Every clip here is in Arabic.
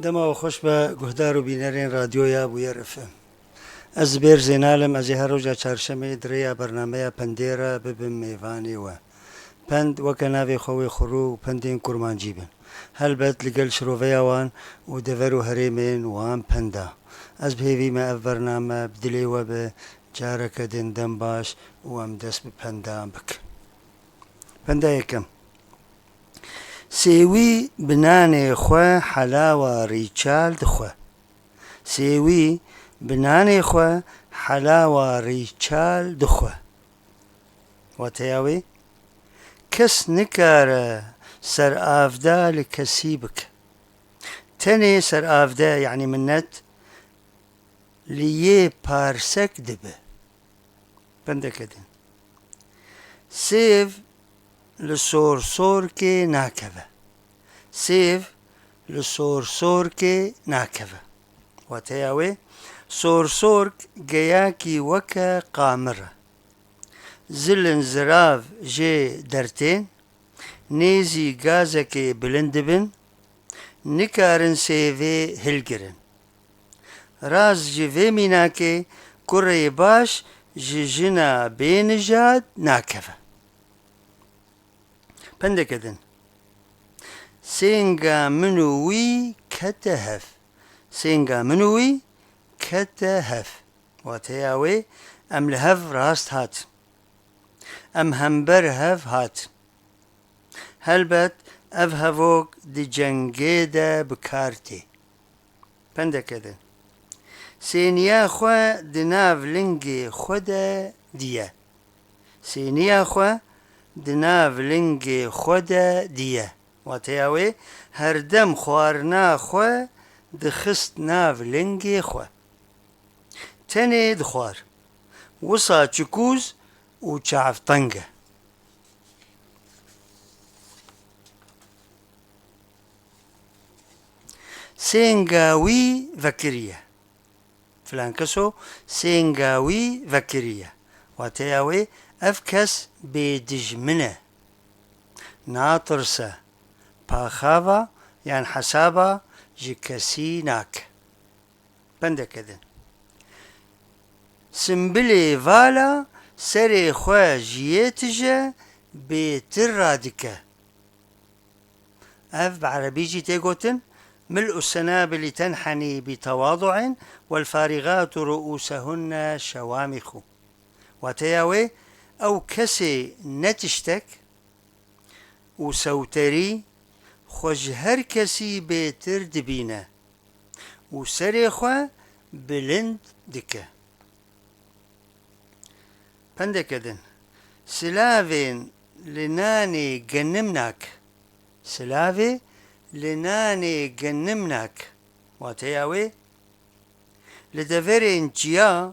دما و خوش به گهدار و بینرین رادیویا بویر افم. از بیر زینالم از هر روز چهارشنبه دریا برنامه پندیرا ببم میوانی و پند وکناوی خوی خرو و پندین کرمانجی بن هل بد لقل شروفی وان و دفرو هریمین وان پندا از بهیوی ما اف برنامه بدلی و به جارك دين دنباش وامدس بپندا بك پندا یکم سیوی بنانه خو حلاوه ریچال دخو سیوی بنانه خو حلاوه ریچال دخو واتیاوی کس نکاره سر آفدا لکسی بک تنی سر آفدا يعني منت لیه پارسک دبه پنده کدین سیف لسور که ناکوه سیف لسور که ناکوه واتیاوی سور گیاکی وکا قامره زلن زراف جي درتين نيزي غازك بلندبن نكارن سيفي هلگرن راز جي ميناكي كوري باش جيجنا بينجاد ناكفة پندكدن سينغا منوي كتهف سينغا منوي كتهف واتياوي ام لهف راست هات ام همبر هف هات هلبت اف هفوك دي جنگيدا بكارتي پندكدن سينيا خوا دناف لنگي خودا ديا سينيا خوا دناف لنگي خودا ديا واتياوي هردم خوارنا خوا دخست ناف لنگي خوا تني دخوار وصا چكوز و چعف طنگه سينغاوي فكرية فلان كسو سينغاوي فكرية واتياوي افكس بدجمنه ناطرسة باخافا يعني حسابا جكسيناك بندكدن سمبلي فالا سري خوا جيتجا بيتر رادكة اف بعربيجي تيغوتن ملء السنابل تنحني بتواضع والفارغات رؤوسهن شوامخ وتياوي او كسي نتشتك وسوتري خوش هر كسي بيتر دبينه وسري خوا بلند دكه پندكدن سلافين لناني جنمناك سلافي لناني جنمناك واتياوي لدفرين جيا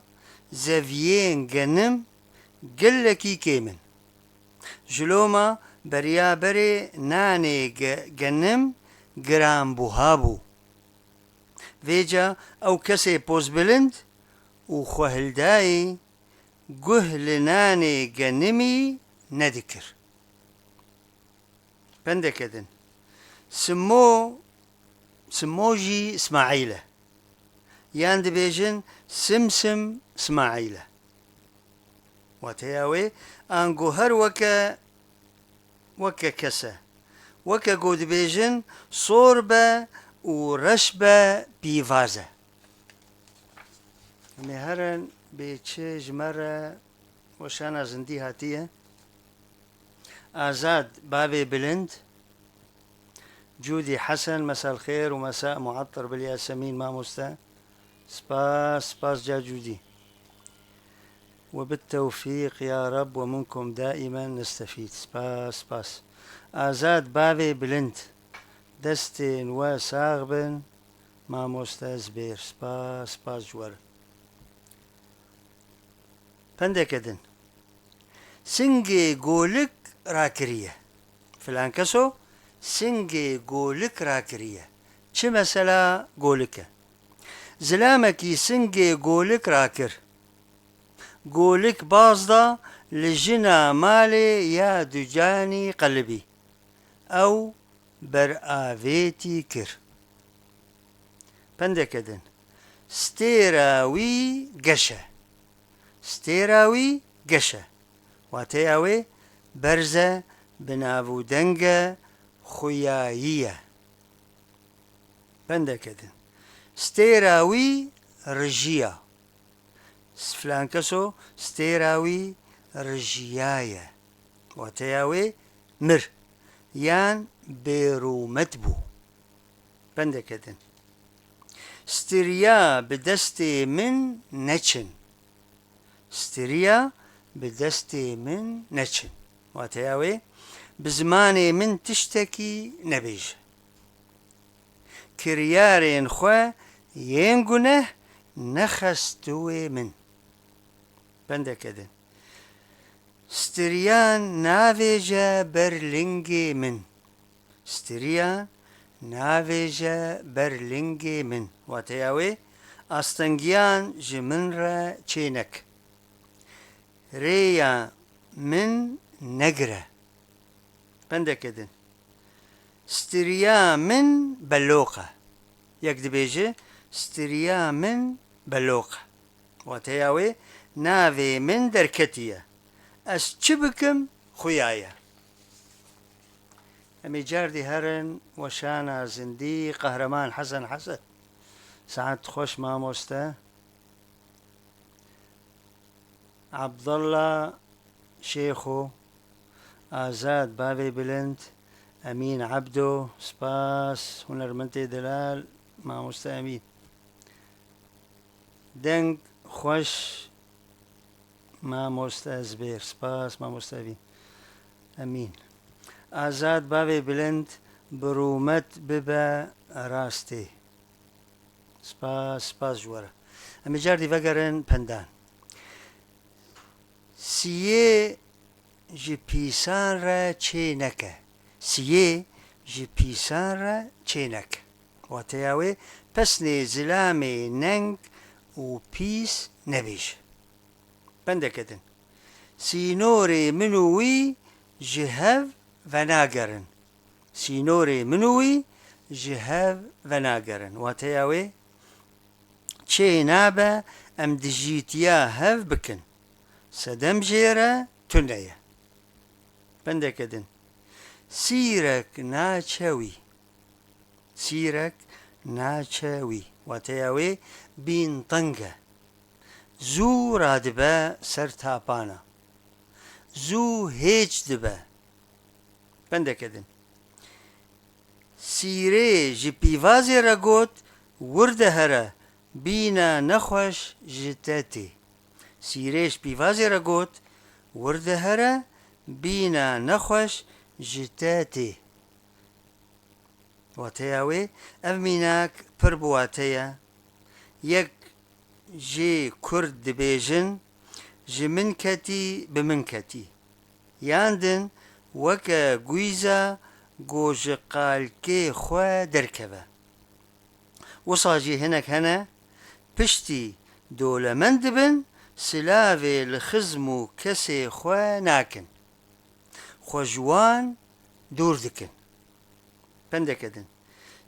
زفيين جنم قلكي كيمن جلوما بريا بري ناني جنم جرام بوهابو فيجا او كسي بوز بلند وخوهلداي گهلناني جنمي ندكر پندكدن سموجي اسماعيلة ياند بيجن سمسم اسماعيلة واتياوي انقو هر وكا كسا وكا قود بيجن صوربة ورشبة بيفازة مهرن بيتشي جمرة وشانا زندي هاتية آزاد بابي بلند جودي حسن مساء الخير ومساء معطر بالياسمين ما مستا سباس جا جودي وبالتوفيق يا رب ومنكم دائما نستفيد سباس آزاد بابي بلند دستين وساغبن ما مستا زبير سباس جوار پندكدن سنگي قولك راكرية فلان كسو سنگي قولك راكرية چه مثلا قولك زلامكي سنگي قولك راكر قولك بازدا لجنا مالي يا دجاني قلبي او بر آفيتي كر پندەکەدن ستێراوی گەشە ستێراوی گەشە واتەی ئەوێ بەرزە بناو دەنگە خویاییە پندەکەدن ستێراوی ڕژیە فلان کەسۆ ستێراوی ڕژیایە واتەی ئەوێ مر یان بێرومەت بوو پندەکەدن ستریا بەدەستێ من نەچن ستریا بەدەستێ من نەچن واتەی ئەوێ بزمانێ من تشتێکی نەبێژە کریارێن خۆ یێن گونەه نەخەستوێ من پندەکەدن ستریان ناوێژە بەر لنگێ من ستریان ناوێژە بەر لنگێ من واتەی ئەوێ ئاستەنگیان ji من re çê neke rêya min negire pindekidin stiriya min beloqe yek dibêje stiriya min beloqe watêya wê navê min derketiye ez çi bikim xuyaye emê cerdî herin weşana zindî qehreman Hezen Hesen saet xweş mamoste عبدالله شێخۆ ئازاد بابێ بلند ئەمین عەبدۆ سپاس هونەرمەندێ دەلال مامۆستا ئەمین دەنگ خۆش مامۆستا زبێر سپاس مامۆستا ئەمین ئازاد بابێ بلند بڕوومەت ببە ڕاستێ سپاس سپاس ژوەرە ئەمە جاردی vەگەڕێن پەندان سیێ ji pîsan re çê neke siyê ji pîsan re çê neke wateya wê pesnê zilamê neng û pîs nebêje pindekidin sînorê min û wî ji hev venagerin sînorê min û wî ji hev venagerin wateya wê çê nabe em dijîtiya hev bikin sedem jêre tune ye pindekidin sîrek naçewî sîrek naçewî wateya wê bînteng e zû radibe ser tapana zû hêç dibe pindekidin sîrê ji pîvazê re got wirde here bîna nexweş ji te tê sîrê ji pîvazê re got wirde here bîna nexweş ji te tê wateya wê ev mînak pir bi wateya yek jê Kurd dibêjin ji min ketî bi min ketî yan din weke gûyza got ji qalkê xwe derkeve wisa jî hinek hene piştî dolemend dibin silavê li xizm û kesê xwe nakin xwe ji wan dûr dikin pindekidin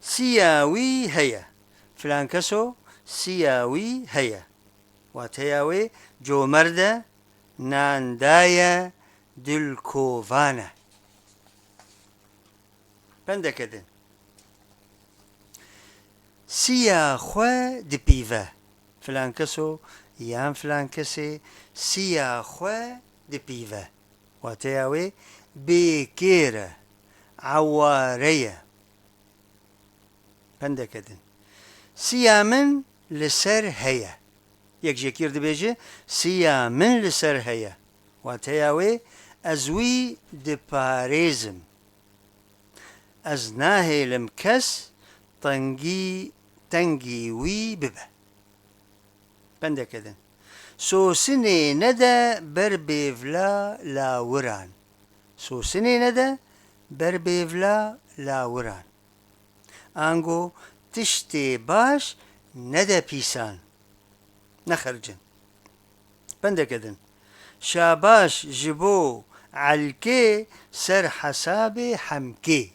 siya wî heye filan keso siya wî heye wateya wê comerd e nandaye dilkovan e pindekidin siya xwe dipîve filan keso yan filan kesê siya xwe dipîve wateya wê bêkêr e eware ye pindekidin siya min li ser heye yek jêkîr dibêje siya min li ser heye wateya wê ez wî diparêzim ez nahêlim kes tengî wî bibe pindekidin sosinê nede ber bêvla lawiran sosinê nede ber bêvla lawiran ango tiştê baş nede pîsan nexercin pindekidin şabaş ji bo elkê ser hesabê hemkê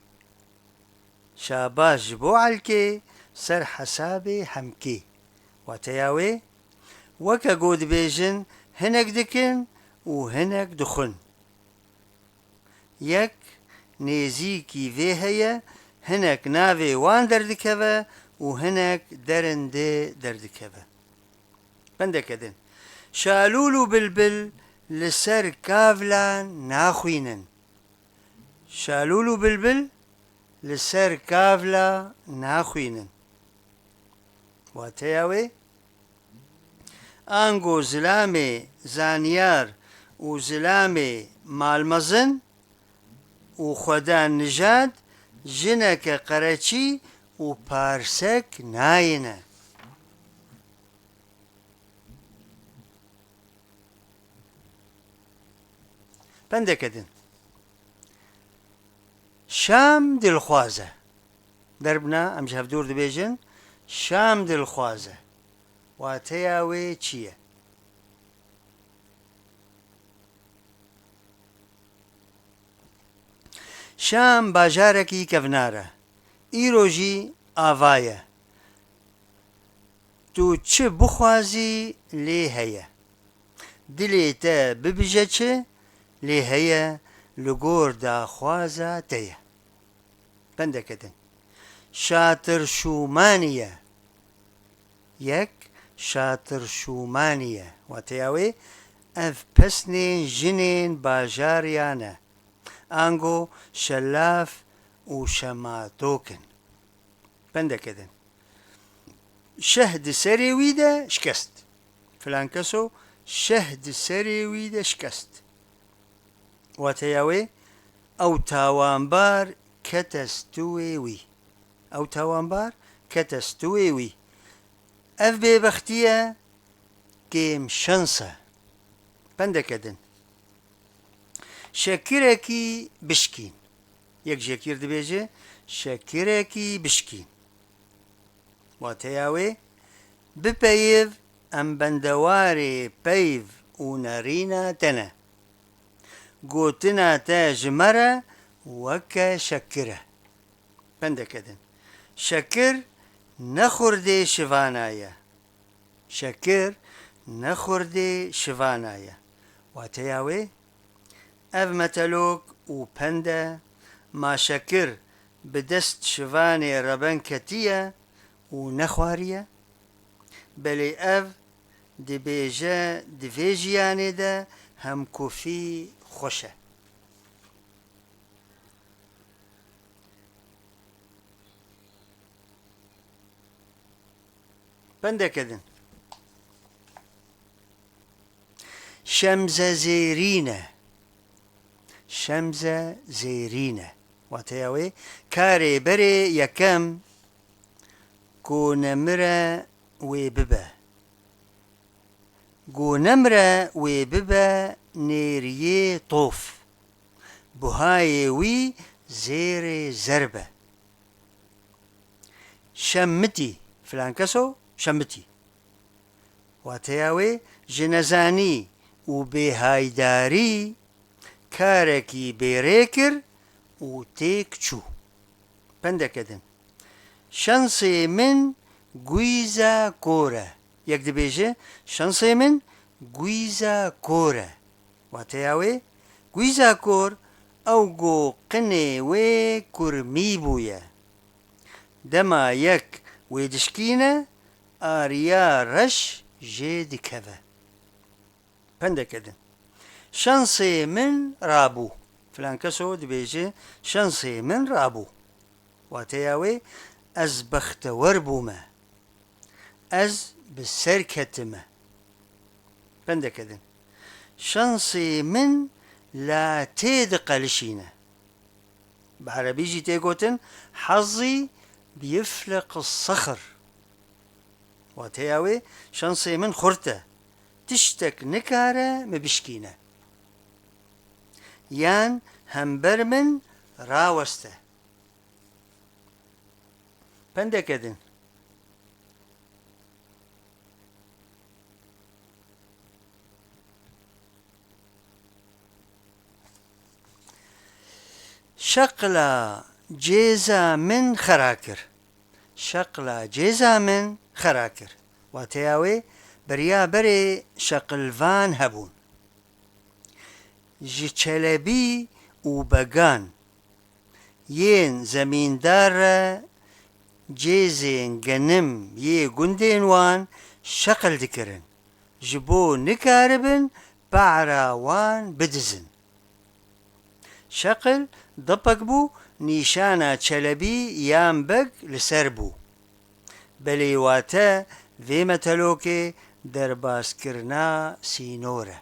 şabaş ji bo elkê سر حسابي حمكي واتياوي وكا قود بيجن هنك دكن وهنك دخن يك نيزيكي في هيا هنك نافي وان دردكبا وهنك درن دي دردكبا بندك دن شالولو بلبل لسر كافلان ناخوينن شالولو بلبل لسر كافلا ناخوينن واتياوي انگو زلامي زانيار و زلامي مالمزن و خودان نجاد جنك قرچي و پارسك ناينه بندكدن شام دلخوازه دربنا ام جهف دور دبيجن شام دلخوازه واتياوي چیه شام باجاركي كفناره ئیرۆژی ئاڤایە تو چ بخوازی لێ هەیە دلێتە ببژە چ لێ هەیە لە گۆر داخوازە تەیە بەندەکەدن شاتر شومانیە یەک شاتر شومانیە واتەیاوێ ئەف پەسنێن ژنێن باژاریانە ئانگۆ شەلاف و شەماتۆکن بەندەکەدن شەهد سەرێویدە شکست فلان کەسۆ شەهد سەرێویدە شکست واتەیاوێ ئەو تاوانبار کەتەستوێوی ئەو تاوانبار کەتەستوێوی ئەف بێبەختیە کێم شەنسە بەندەکەدن شەکرێکی بشکین یەک ژێکیر دەبێژێ شەکرێکی بشکین واتەیاوێ بپەیڤ ئەم بەندەوارێ پەیڤ و نەڕینە تەنە گوتناتە ژمەرە وەکە شەکرە بەندەکەدن شەکر نەخوردێ شڤانایە شەکر نەخوردێ شڤانایە واتەیاوێ ئەڤ مەتەلۆک و پەندە ماشەکر بدەست شڤانێ ڕەبەنکەتیە و نەخواریە بەلێ ئەڤ دەبێژە divê jiyanê de hemkufî xweş e bendekidin şemze zêrîne şemze zêrîne watêya wê karê berê yekem ku nemire wê bibe ku nemire wê bibe nêriyê tof buhayê wî zêrê zer be şemmitî filan keso şemmitî watêya wê ji nezanî û bêhaydarî karekî bêrê kir û têk çû bendekedin şensê min gwîza kor e yek dibêje şensê min gwîza kor e watêya wê gwîza kor ew got qinê wê kurmî bûye dema yek wê dişkîne ariya reş jê dikeve bendekedin şensê min rabû filan keso dibêje şensê min rabû watêya wê ez bextewer bûme ez bi ser ketime bendekedin şensê min latê diqelişîne bi erebî jî tê gotin hezî biyifliq الصخر watêya wê şensê min xurt e tiştek nikare me bişkîne yan hember min raweste bendekedin şeqla cêza min xera kir شقلا جێزا من خەرا کرد واتەیاوێ بریا بەرێ شەقلڤان هەبوون ji çelebî û began yên zemîndar re cêzên genim yê gundên wan şeqil dikirin ji bo nikaribin paera wan bidizin. Şeqil dipek bû nîşana çelebî yan beg li ser bû. Belê wate vê metelokê derbazkirina sînor e.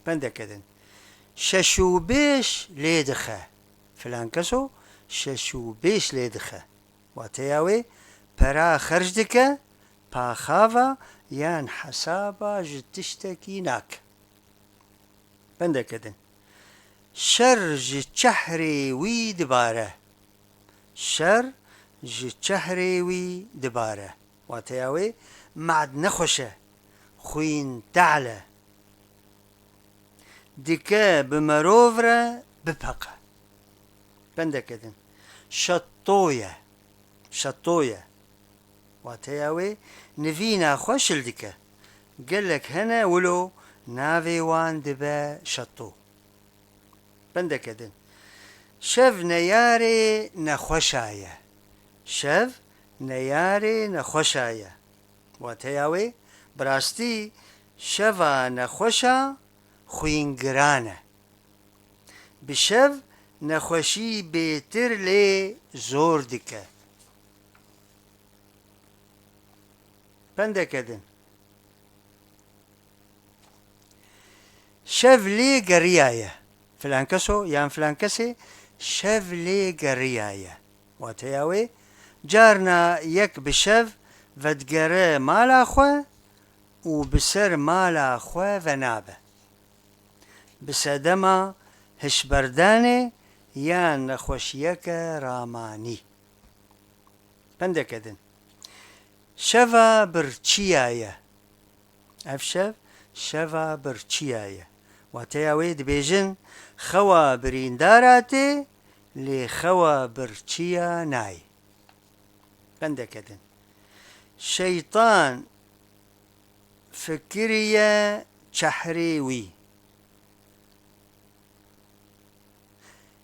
Pendeke din. شش و بێش لێ دخە فلان کەسۆ شش و بێش لێ دخە واتەیاوێ پەرا خەرج دکە پاخاوە یان حەسابە ji tiştekî nake. Pendeke din. Şer ji çehrê wî dibare. Şer ji çehrê wî dibare. Wateyawê me'd nexweş e. Xwîn te'l e. Dike bi merov re bipeqe. Pendeke din. Şettoye. Şettoye. Wateyawê nivîna xwe şil dike. Gelek hene wilo navê wan dibe şetto. Pendeke din. Şev neyarê nexweşa ye. Şev neyarê nexweşa ye. Wateyawê bi rastî şeva nexweşa xwîngiran e. Bi şev nexweşî bêtir lê zor dike. Pendeke din. Şev lê geriya ye. Filan keso yan filan kesê şev lê geriya ye. Wateyawê carna yek bi şev vedgere mala xwe û bi ser mala xwe venabe. Bi sedema hişberdanê yan nexweşiyeke ramanî. Pendeke din. Şeva birçiya ye. Ev şev şeva birçiya ye. Wateyawê dibêjin xewa birîndar hatê lê xewa birçiya nayê. Pendeke din. Şeytan fikiriye çehrê wî.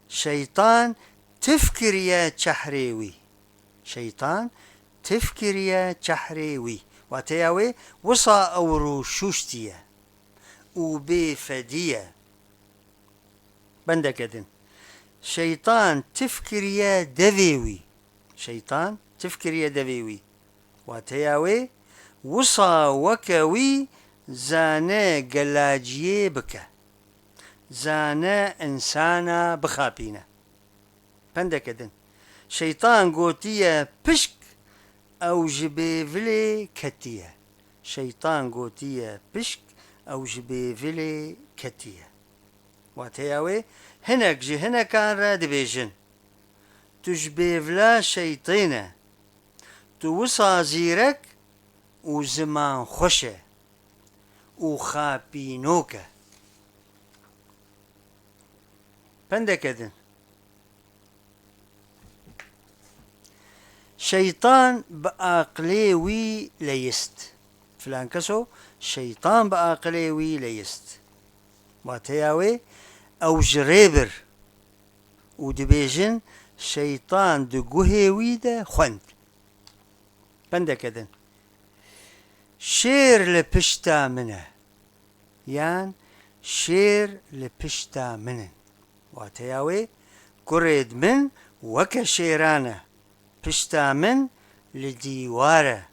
Şeytan tifkiriye çehrê wî. Şeytan tifkiriye çehrê wî. Wateyawê wisa ew rûşûştiye û bêfedîye. Pendeke din. Şeytan tifkiriye devê wî. Şeytan tifkiriye devê wî. Wateyawê wisa weke wî zane gelaciyê bike. Zane insana bixapîne. Pendeke din. Şeytan gotiye pişk ew ji bêvilê ketiye. Şeytan gotiye pişk ew ji bêvilê ketiye. Wateyawê hinek ji hinekan re dibêjin. Tu ji bêvila şeytîn e. Tu wisa zîrek û ziman xweş e û xapînok e. Pendeke din. Şeytan bi aqilê wî leyist. Filan keso şeytan bi aqilê wî leyist. Wateyawê ew ji rê bir û dibêjin şeytan di guhê wî de xwend. Pendeke din. Şêr li pişta min e. Yan şêr li pişta min in. Wateyawê gurê min weke şêran e. Pişta min li dîwar e.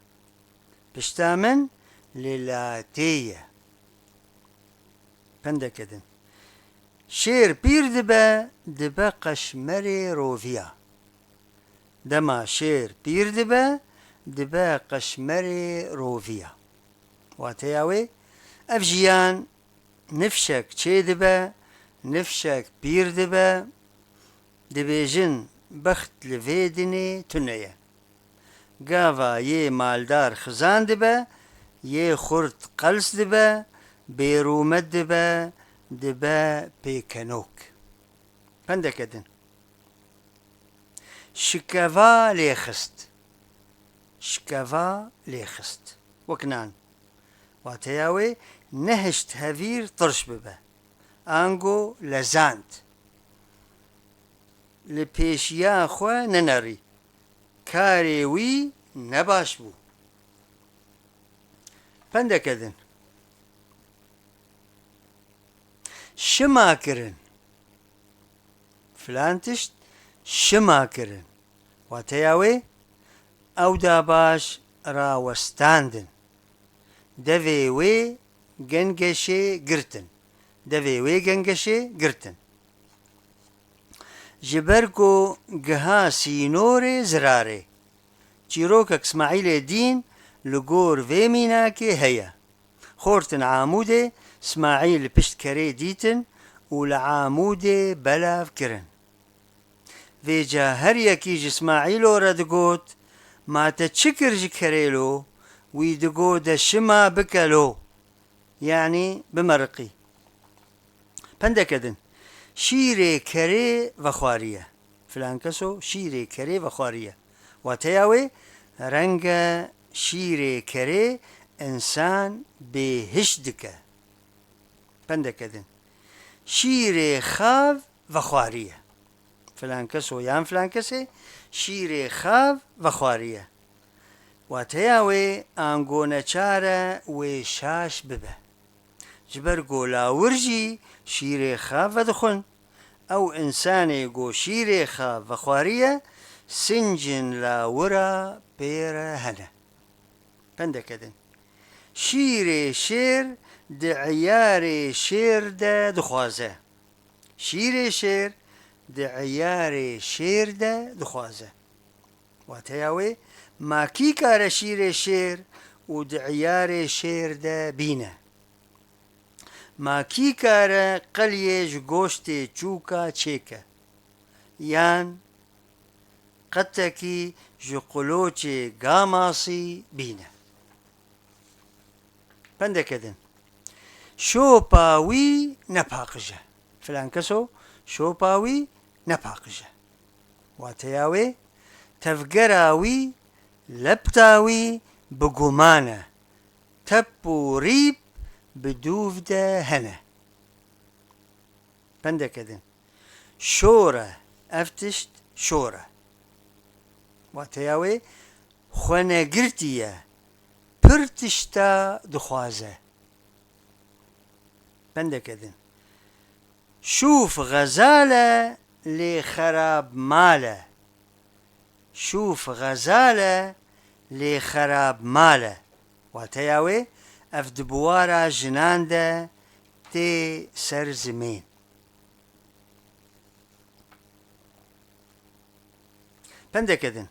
Pişta min li latê ye. Pendeke din. Şêr pîr dibe, dibe qeşmerê roviya. Dema şêr pîr dibe, dibe qeşmerê roviya. Wateyawê ev jiyan nifşek çê dibe, nifşek pîr dibe, dibêjin bext li vê dinê tune ye. Gava yê maldar xizan dibe, yê xurt qels dibe, bêrûmet dibe, dibe pêkenok. Pendeke din. Şikeva lê xist. شكفا ليخست وكنان واتياوي نهشت هفير طرش ببه آنگو لزاند لپیشیا خو ننری کاری وی نباش بو پندکدن شما کرن فلان تشت شما کرن واتیاوی او دا باش راوستاندن دوی وی گنگشه گرتن دوی وی گنگشه گرتن جبرگو گها سینور زراره چیروکک اسماعیل دین لگور ویمینا که هیا خورتن عاموده اسماعیل پشت کره دیتن و لعاموده بلاف کرن ویجا هر یکی اسماعیلو را دگوت ما تشكر جكريلو ويدقو دا شما بكالو يعني بمرقي پندكدن شيري كري وخوارية فلانكسو شيري كري وخوارية واتياوي رنگا شيري كري انسان بهشدك پندكدن شيري خاف وخوارية فلانكسو يان فلانكسي شيري خاف وخوارية واتياوي آنگونا چارة وشاش ببه جبرگو لا ورجي شيري خاف ودخن او انساني گو شيري خاف وخوارية سنجن لا ورا بيرا هنا پندكدن شيري شير دعياري شير دا دخوازه شيري شير دعياري شير دا دخوازه واتياوي ما كي كار شيري شير ودعياري شير دا بينا ما كي كار قليج گوشتي چوكا چيكا يان قتكي جقلوچي غاماسي بينا پندكدن شو باوي نپاقجه فلانكسو شو باوي نپاقجه واتياوي تفقراوي لبتاوي بقمانة تبو ريب بدوف دا هنا پندكدن شورة افتشت شورة واتياوي خوانا قرتيا پرتشتا دخوازه پندكدن شوف غزالة لخراب ماله شوف غزالة لخراب ماله واتياوي افدبوارا جنانده تي سر زمين پندكدن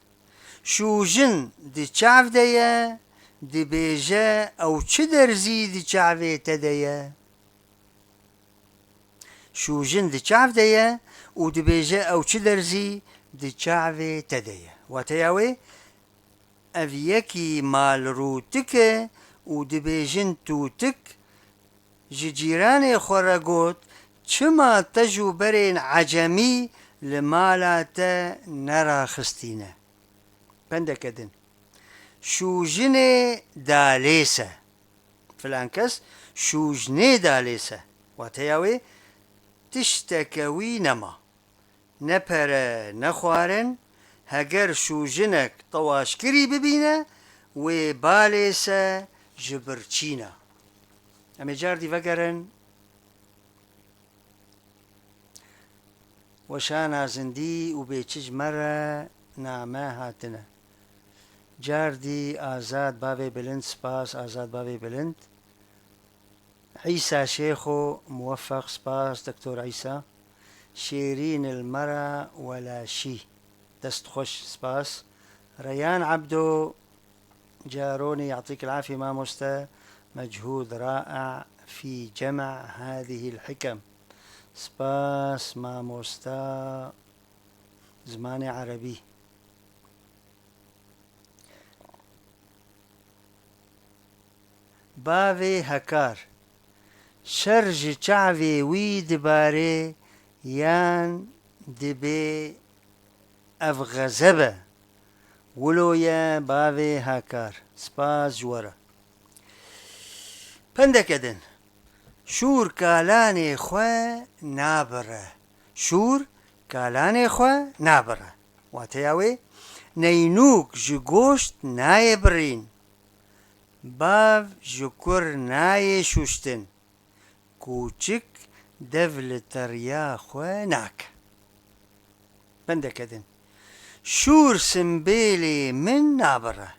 شو جن دي چاف ديه دي بيجه او چه درزي دي چاوه تديه شو جن دي چاف ديه و دي بيجه او چه درزي دي چاوه تديه واتياوي اف يكي مال روتك و دي بيجن توتك جيراني خورگوت چما تجو برين عجمي لمالاتا نرا خستينه پندكدن شو جني داليسه فلانكس شو جني داليسه واتياوي تشتكوي نما نپره نخوارن هگر شو جنك طواشكري ببينه و باليسه جبرچينا اما جاردي فقرن وشانا زندي و بيچج مرة نامه هاتنه جاردي آزاد بابي بلند سپاس آزاد بابي بلند عيسى شيخو موفق سپاس دكتور عيسى شيرين المرة ولا شي دست خوش سپاس ريان عبدو جاروني يعطيك العافية ما مستا مجهود رائع في جمع هذه الحكم سپاس ما مستا زمان عربي باوي هكار شرج چاوي وي دباري يان دبي افغزبه ولويا باوي هاكار سپاس جوارا پندكدن شور كالاني خوا نابره شور كالاني خوا نابره واتياوي نينوك جگوشت ناي برين باو جكر ناي شوشتن كوچك دفل تريا خوا ناك بندكدن شور سنبيلي من نابره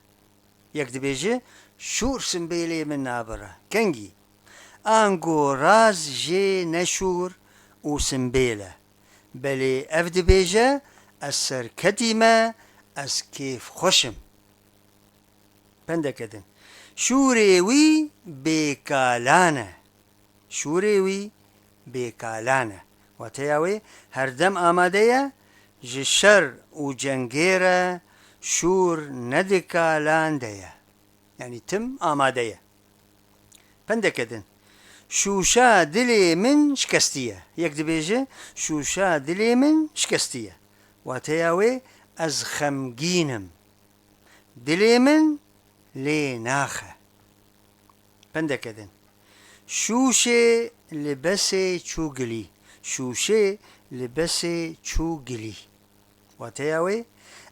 يكد بيجي شور سنبيلي من نابره كنجي انگو راز جي نشور و سنبيله بلي افد بيجي السر كتيمة از كيف خوشم بندكدن شوريوي بكالانه شوريوي بكالانه واتياوي هردم آمادية جشر و جنگيرة شور ندكالان ديا يعني تم آمادية بندكدن شوشا دلي من شكستية يكد بيجي شوشا دلي من شكستية واتياوي از خمگينم دلي من لي ناخه بندكدن شوشي لبسي چوگلي شوشي لبسي چوگلي واتياوي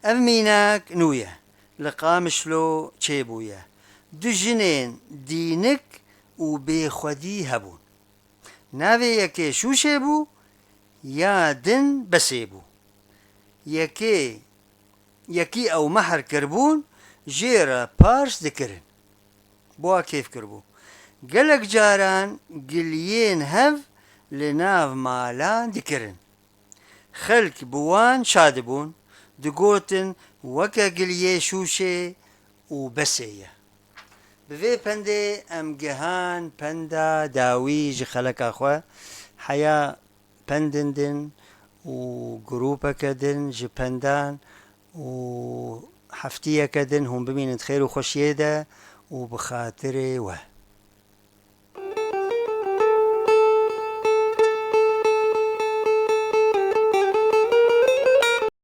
اميناك نويا لقامشلو چيبويا دجنين دينك و بخودي هبون ناوي يكي شوشي بو يا دن بسيبو يكي او محر كربون جيرا بارس دكرن بوا كيف كربو قلق جاران قليين هف لناف مالان دكرن خلق بوان شادبون دقوتن وكا قليه شوشي و بسيه بفي پندي ام جهان پندا داوي جي خلق اخوا حيا پندندن و جروبا كدن جي پندان و حفتية كدن هم بمين خير و خوشيدا و بخاطري و